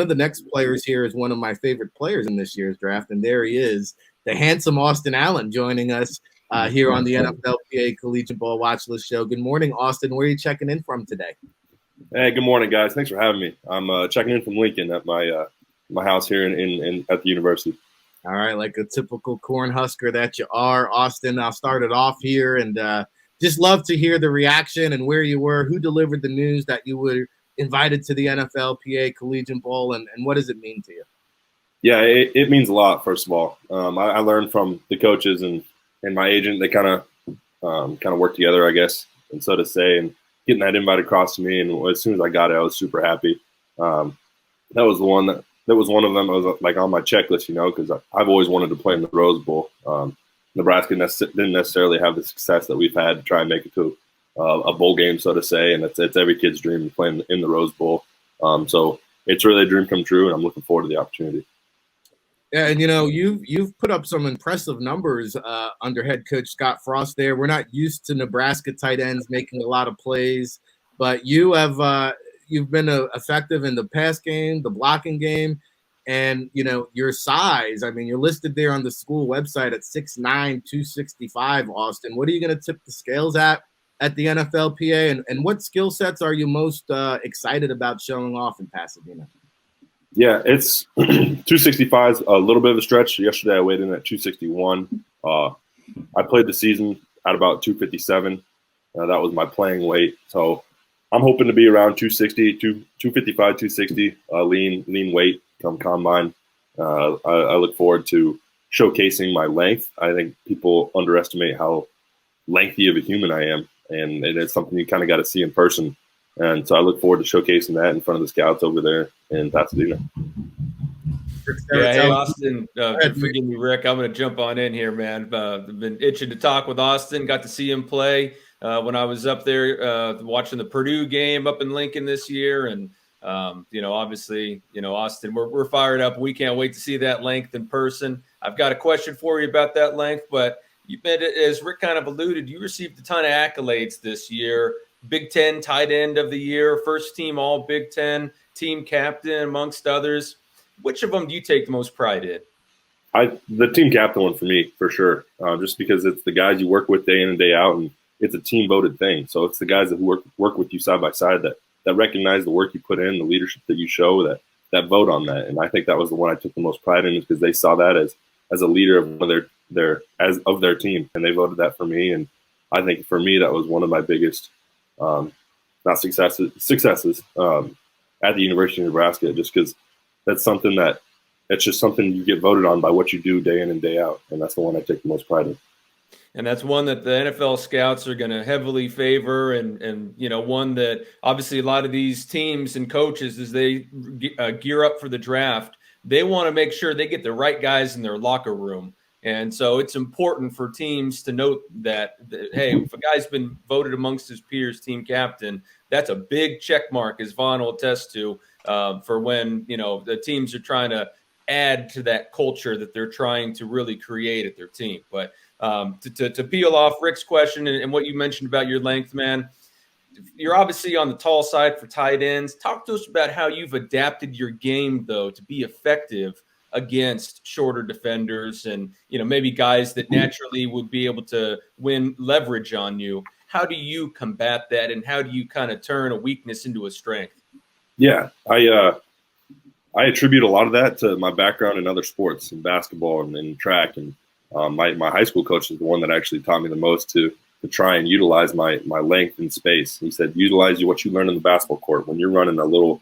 one of the next players here is one of my favorite players in this year's draft, and there he is, the handsome Austin Allen, joining us here on the NFLPA Collegiate Bowl Watchlist show. Good morning, Austin. Where are you checking in from today? Hey, good morning, guys. Thanks for having me. I'm checking in from Lincoln at my house here in at the university. All right, like a typical Cornhusker that you are, Austin. I'll start it off here, and just love to hear the reaction and where you were, who delivered the news that you were invited to the NFLPA Collegiate Bowl, and what does it mean to you? Yeah, it means a lot. First of all, I learned from the coaches and my agent. They kind of work together, I guess, and so to say. And getting that invite across to me, and as soon as I got it, I was super happy. That was the one that was one of them. I was like on my checklist, because I've always wanted to play in the Rose Bowl. Nebraska didn't necessarily have the success that we've had to try and make it to a bowl game, so to say, and it's every kid's dream to play in the Rose Bowl. So it's really a dream come true, and I'm looking forward to the opportunity. Yeah, and you've put up some impressive numbers under head coach Scott Frost there. We're not used to Nebraska tight ends making a lot of plays, but you've been effective in the pass game, the blocking game, and your size. I mean, you're listed there on the school website at 6'9", 265, Austin. What are you going to tip the scales at the NFLPA, and what skill sets are you most excited about showing off in Pasadena? Yeah, it's 265 is a little bit of a stretch. Yesterday I weighed in at 261. I played the season at about 257. That was my playing weight. So I'm hoping to be around 260, 255, 260, lean weight come combine. I look forward to showcasing my length. I think people underestimate how lengthy of a human I am, and it's something you kind of got to see in person. And so I look forward to showcasing that in front of the scouts over there in Pasadena. Yeah, hey, Austin, forgive me, Rick. I'm going to jump on in here, man. I've been itching to talk with Austin. Got to see him play when I was up there watching the Purdue game up in Lincoln this year. And, obviously, Austin, we're fired up. We can't wait to see that length in person. I've got a question for you about that length, but as Rick kind of alluded, you received a ton of accolades this year. Big Ten tight end of the year, first team all Big Ten, team captain, amongst others. Which of them do you take the most pride in? The team captain one for me, for sure, just because it's the guys you work with day in and day out, and it's a team voted thing. So it's the guys that work with you side by side that recognize the work you put in, the leadership that you show, that vote on that. And I think that was the one I took the most pride in, because they saw that as a leader of one of their team, and they voted that for me. And I think for me that was one of my biggest not successes at the University of Nebraska, just because that's something it's just something you get voted on by what you do day in and day out. And that's the one I take the most pride in. And that's one that the NFL scouts are going to heavily favor. And one that obviously a lot of these teams and coaches, as they gear up for the draft, they want to make sure they get the right guys in their locker room. And so it's important for teams to note that, hey, if a guy's been voted amongst his peers team captain, that's a big check mark, as Vaughn will attest to, for when, the teams are trying to add to that culture that they're trying to really create at their team. But to peel off Rick's question and what you mentioned about your length, man, you're obviously on the tall side for tight ends. Talk to us about how you've adapted your game, though, to be effective against shorter defenders and, maybe guys that naturally would be able to win leverage on you. How do you combat that, and how do you kind of turn a weakness into a strength? Yeah, I attribute a lot of that to my background in other sports, in basketball and track. And my high school coach is the one that actually taught me the most to try and utilize my length and space. He said, utilize what you learn in the basketball court when you're running a little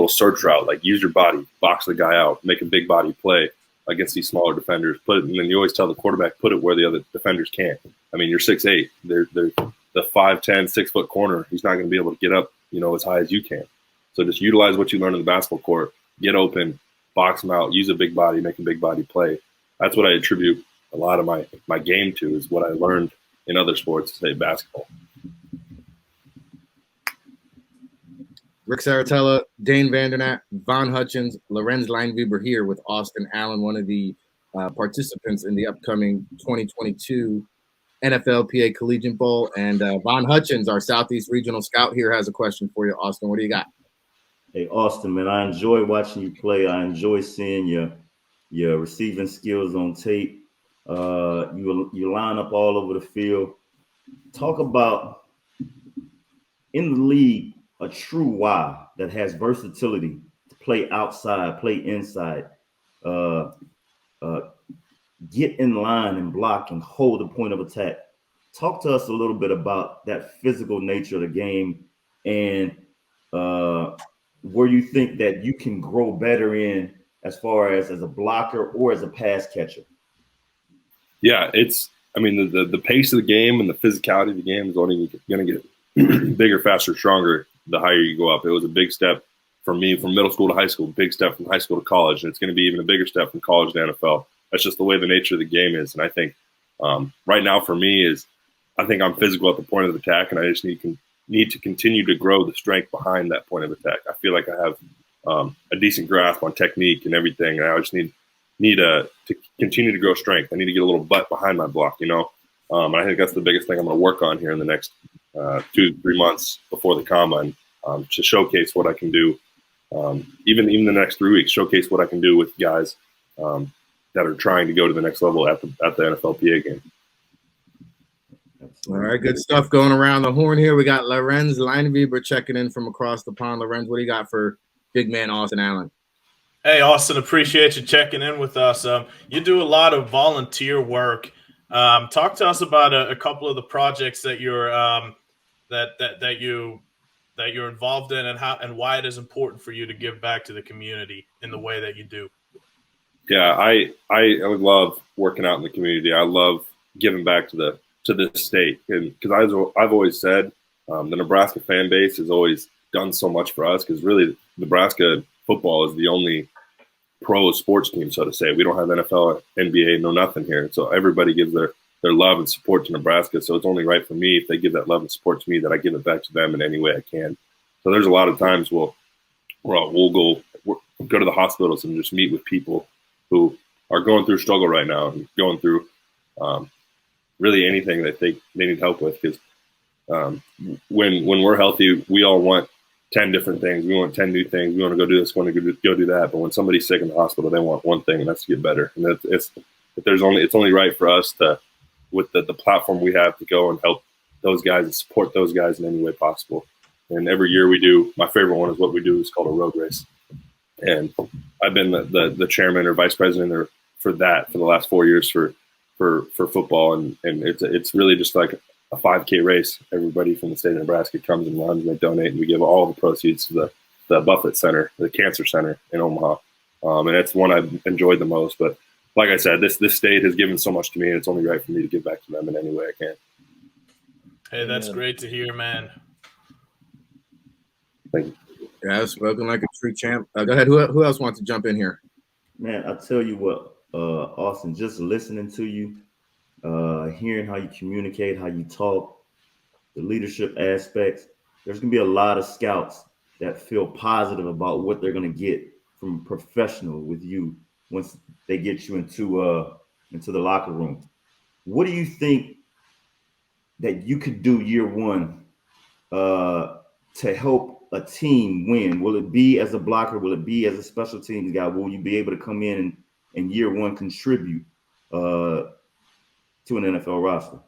search route, like use your body, box the guy out, make a big body play against these smaller defenders. And then you always tell the quarterback, put it where the other defenders can't. I mean, you're 6'8". They're the 5'10", 6-foot corner. He's not going to be able to get up, as high as you can. So just utilize what you learn in the basketball court, get open, box them out, use a big body, make a big body play. That's what I attribute a lot of my game to, is what I learned in other sports, say basketball. Rick Saratella, Dane Vandernat, Von Hutchins, Lorenz Lineweber here with Austin Allen, one of the participants in the upcoming 2022 NFLPA Collegiate Bowl. And Von Hutchins, our Southeast Regional Scout here, has a question for you, Austin. What do you got? Hey, Austin, man, I enjoy watching you play. I enjoy seeing your receiving skills on tape. You line up all over the field. Talk about in the league a true Y that has versatility to play outside, play inside, uh, uh, get in line and block and hold the point of attack. Talk to us a little bit about that physical nature of the game and where you think that you can grow better in as far as a blocker or as a pass catcher. Yeah, I mean, the pace of the game and the physicality of the game is only going to get bigger, faster, stronger the higher you go up. It was a big step for me from middle school to high school, big step from high school to college, and it's going to be even a bigger step from college to NFL. That's just the way the nature of the game is. And I think right now for me I think I'm physical at the point of attack, and I just need to continue to grow the strength behind that point of attack. I feel like I have a decent grasp on technique and everything, and I just need to continue to grow strength. I need to get a little butt behind my block, and I think that's the biggest thing I'm going to work on here in the next 2 to 3 months before the combine, to showcase what I can do. Even the next 3 weeks, showcase what I can do with guys that are trying to go to the next level at the NFLPA game. All right, good stuff going around the horn here. We got Lorenz Lineweber checking in from across the pond. Lorenz, what do you got for big man Austin Allen? Hey, Austin, appreciate you checking in with us. You do a lot of volunteer work. Talk to us about a couple of the projects that you're that you're involved in, and why it is important for you to give back to the community in the way that you do. Yeah, I love working out in the community. I love giving back to this state, and because I've always said the Nebraska fan base has always done so much for us, because really Nebraska football is the only pro sports team, so to say. We don't have NFL, NBA, no nothing here. So everybody gives their love and support to Nebraska. So it's only right for me, if they give that love and support to me, that I give it back to them in any way I can. So there's a lot of times we'll go to the hospitals and just meet with people who are going through struggle right now and going through really anything that they need help with. Because when we're healthy, we all want 10 different things. We want 10 new things. We want to go do this, want to go do that. But when somebody's sick in the hospital, they want one thing, and that's to get better. And it's only right for us to, with the platform we have, to go and help those guys and support those guys in any way possible. And every year we do, my favorite one is what we do is called a road race. And I've been the chairman or vice president for the last 4 years for football. And it's really just like a 5K race. Everybody from the state of Nebraska comes and runs, and they donate, and we give all the proceeds to the Buffett Center, the cancer center in Omaha. And it's one I've enjoyed the most. But like I said, this state has given so much to me, and it's only right for me to give back to them in any way I can. Hey, that's great to hear, man. Thank you. Yeah, spoken like a true champ. Go ahead. Who else wants to jump in here? Man, I tell you what, Austin, just listening to you, hearing how you communicate, how you talk, the leadership aspects, there's going to be a lot of scouts that feel positive about what they're going to get from a professional with you once they get you into the locker room. What do you think that you could do year one to help a team win? Will it be as a blocker? Will it be as a special teams guy? Will you be able to come in and year one contribute to an NFL roster?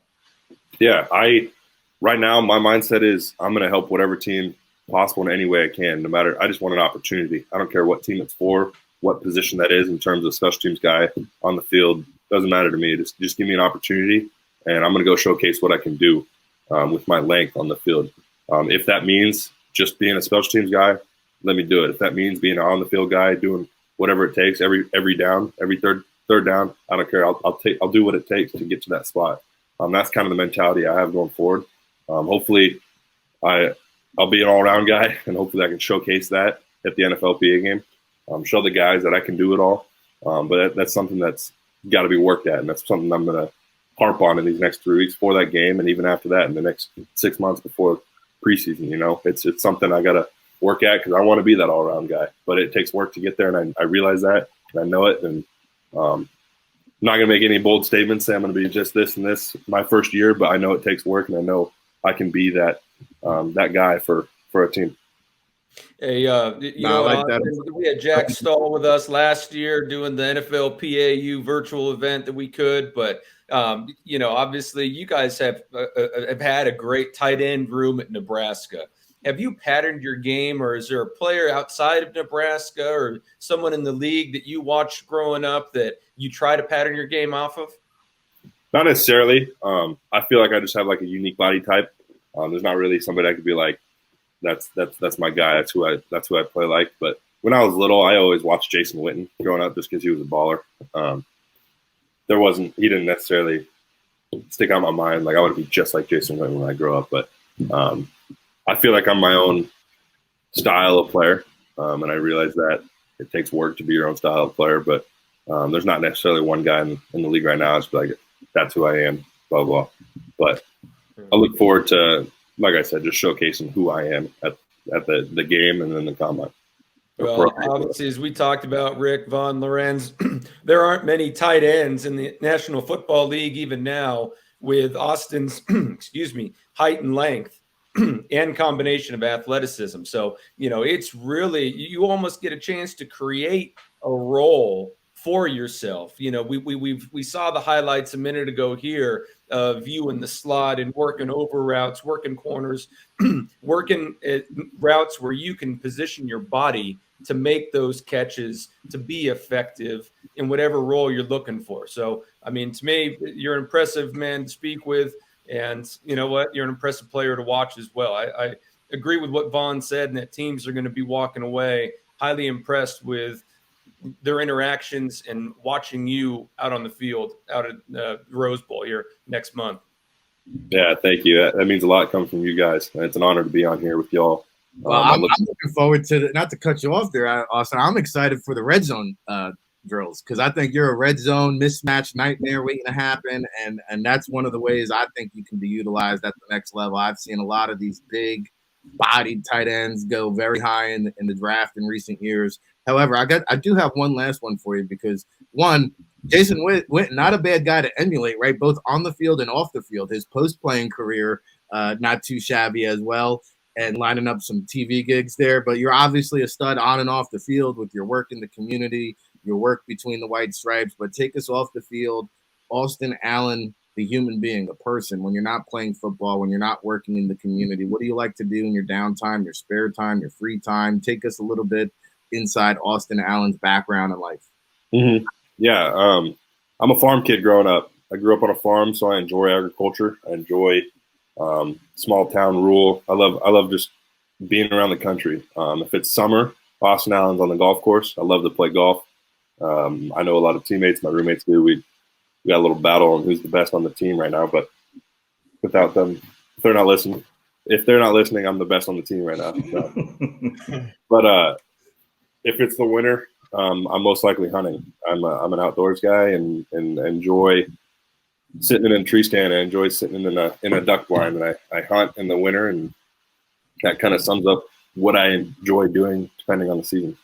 Yeah, right now my mindset is I'm going to help whatever team possible in any way I can. No matter, I just want an opportunity. I don't care what team it's for, what position that is in terms of special teams guy on the field. Doesn't matter to me. Just give me an opportunity, and I'm going to go showcase what I can do with my length on the field. If that means just being a special teams guy, let me do it. If that means being an on the field guy, doing whatever it takes, every down, every third down, I don't care. I'll do what it takes to get to that spot. That's kind of the mentality I have going forward. Hopefully, I'll be an all-around guy, and hopefully I can showcase that at the NFLPA game. Show the guys that I can do it all. But that's something that's got to be worked at, and that's something I'm going to harp on in these next 3 weeks for that game, and even after that in the next 6 months before preseason. It's something I got to work at, because I want to be that all-around guy. But it takes work to get there, and I realize that, and I know it. And I'm not going to make any bold statements, say I'm going to be just this and this my first year, but I know it takes work, and I know I can be that guy for a team. Hey, like that. We had Jack Stahl with us last year doing the NFLPA virtual event that we could, but obviously you guys have had a great tight end room at Nebraska. Have you patterned your game, or is there a player outside of Nebraska or someone in the league that you watched growing up that you try to pattern your game off of? Not necessarily. I feel like I just have like a unique body type. There's not really somebody I could be like, that's my guy. That's who I play like. But when I was little, I always watched Jason Witten growing up just because he was a baller. He didn't necessarily stick out in my mind. Like I want to be just like Jason Witten when I grow up. But I feel like I'm my own style of player. And I realize that it takes work to be your own style of player. But there's not necessarily one guy in the league right now. It's like, that's who I am, blah, blah. But I look forward to, like I said, just showcasing who I am at the game and then the combine. Well, obviously, as we talked about, Rick, Von, Lorenz, there aren't many tight ends in the National Football League even now with Austin's, height and length and combination of athleticism. So, it's really, you almost get a chance to create a role for yourself. We saw the highlights a minute ago here of you in the slot and working over routes, working corners, working at routes where you can position your body to make those catches, to be effective in whatever role you're looking for. So, to me, you're an impressive man to speak with, and you know what? You're an impressive player to watch as well. I agree with what Vaughn said, and that teams are going to be walking away highly impressed with their interactions and watching you out on the field, out at the Rose Bowl here next month. Yeah, thank you. That means a lot coming from you guys. It's an honor to be on here with y'all. Well, I'm looking forward to not to cut you off there, Austin. I'm excited for the red zone drills because I think you're a red zone mismatch nightmare waiting to happen, and that's one of the ways I think you can be utilized at the next level. I've seen a lot of these big bodied tight ends go very high in the draft in recent years. However, I do have one last one for you because one, Jason Witten, not a bad guy to emulate, right? Both on the field and off the field. His post-playing career, not too shabby as well, and lining up some TV gigs there. But you're obviously a stud on and off the field with your work in the community, your work between the white stripes. But take us off the field, Austin Allen, the human being, the person. When you're not playing football, when you're not working in the community, what do you like to do in your downtime, your spare time, your free time? Take us a little bit inside Austin Allen's background and life. Mm-hmm. Yeah, I'm a farm kid growing up. I grew up on a farm, so I enjoy agriculture. I enjoy small town rural. I love just being around the country. If it's summer, Austin Allen's on the golf course. I love to play golf. I know a lot of teammates, my roommates do. We got a little battle on who's the best on the team right now. But without them, if they're not listening, I'm the best on the team right now. So. But if it's the winter, I'm most likely hunting. I'm an outdoors guy and enjoy sitting in a tree stand. I enjoy sitting in a duck blind, and I hunt in the winter, and that kind of sums up what I enjoy doing depending on the season.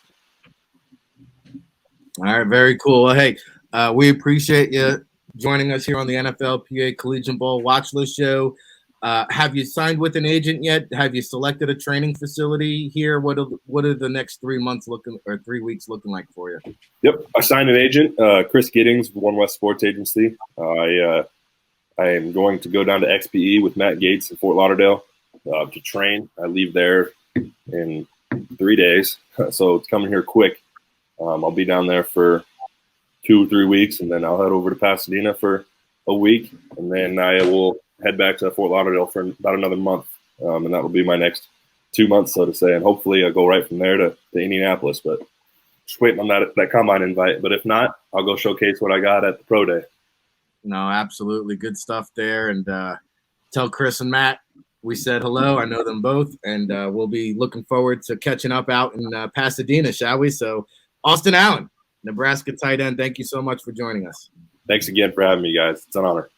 All right, very cool. Well, hey, we appreciate you joining us here on the NFLPA Collegiate Bowl Watchlist show. Have you signed with an agent yet? Have you selected a training facility here? What are the next 3 months looking, or 3 weeks looking like for you? Yep, I signed an agent, Chris Giddings, One West Sports Agency. I am going to go down to XPE with Matt Gates in Fort Lauderdale to train. I leave there in 3 days, so it's coming here quick. I'll be down there for 2 or 3 weeks, and then I'll head over to Pasadena for a week, and then I will head back to Fort Lauderdale for about another month, and that will be my next 2 months, so to say, and hopefully I'll go right from there to Indianapolis, but just waiting on that combine invite. But if not, I'll go showcase what I got at the Pro Day. No, absolutely. Good stuff there, and tell Chris and Matt we said hello. I know them both, and we'll be looking forward to catching up out in Pasadena, shall we? So, Austin Allen, Nebraska tight end, thank you so much for joining us. Thanks again for having me, guys. It's an honor.